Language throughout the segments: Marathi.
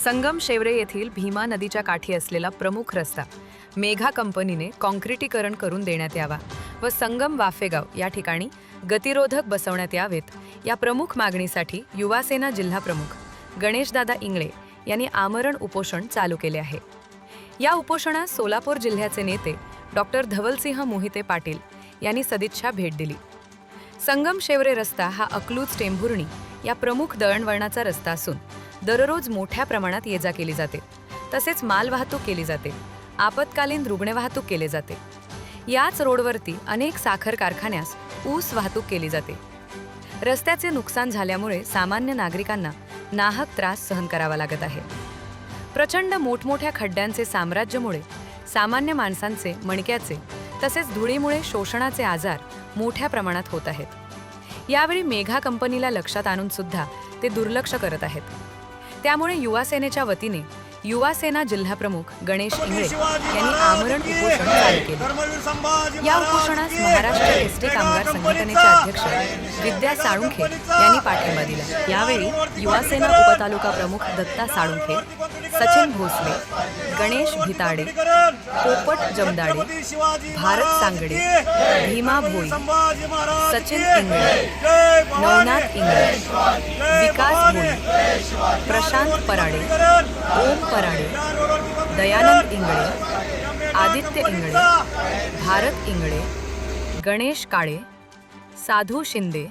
संगमशेवरे येथील भीमा नदीच्या काठी असलेला प्रमुख रस्ता मेघा कंपनीने कॉन्क्रिटीकरण करून देण्यात यावा व संगम वाफेगाव या ठिकाणी गतिरोधक बसवण्यात यावेत या प्रमुख मागणीसाठी युवासेना जिल्हा प्रमुख गणेशदादा इंगळे यांनी आमरण उपोषण चालू केले आहे। या उपोषणास सोलापूर जिल्ह्याचे नेते डॉक्टर धवलसिंह मोहिते पाटील यांनी सदिच्छा भेट दिली। संगमशेवरे रस्ता हा अकलूज टेंभुर्णी या प्रमुख दळणवळणाचा रस्ता असून दररोज मोठ्या प्रमाणात ये-जा केली जाते, तसेच मालवाहतूक केली जाते, आपत्कालीन रुग्ण वाहतूक केले जाते। याच रोडवरती अनेक साखर कारखान्यास ऊस वाहतूक केली जाते। रस्त्याचे नुकसान झाल्यामुळे सामान्य नागरिकांना नाहक त्रास सहन करावा लागत आहे। प्रचंड मोठमोठ्या खड्ड्यांचे साम्राज्यामुळे सामान्य माणसांचे मणक्याचे तसेच धुळीमुळे शोषणाचे आजार मोठ्या प्रमाणात होत आहेत। यावेळी मेघा कंपनीला लक्षात आणून सुद्धा ते दुर्लक्ष करत आहेत। त्यामुळे युवा सेनेच्या वतीने युवा सेना जिल्हा प्रमुख गणेश इंगळे यांनी आमरण उपोषण चालू केले। या उपोषणास महाराष्ट्र एसटी कामगार संघटनेचे अध्यक्ष विद्या साळुंखे यांनी पाठिंबा दिला। यावेळी युवा सेना उपतालुका प्रमुख दत्ता साळुंखे, सचिन भोसले, गणेश भिताडे, पोपट जमदाडे, भारत सांगडे, भीमा भोई, सचिन इंगळे, नवनाथ इंगळे, विकास भोई, प्रशांत पराडे, ओम पराडे, दयानंद इंगळे, आदित्य इंगळे, भारत इंगळे, गणेश काळे, साधू शिंदे,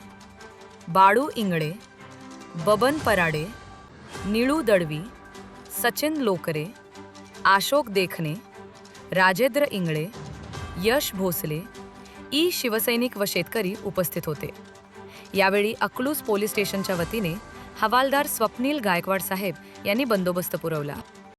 बाळू इंगळे, बबन पराडे, निळू दळवी, सचिन लोकरे, अशोक देखणे, राजेंद्र इंगळे, यश भोसले, ई शिवसैनिक व शेतकरी उपस्थित होते। यावेळी अकलूज पोलीस स्टेशनच्या वतीने हवालदार स्वप्नील गायकवाड साहेब यांनी बंदोबस्त पुरवला।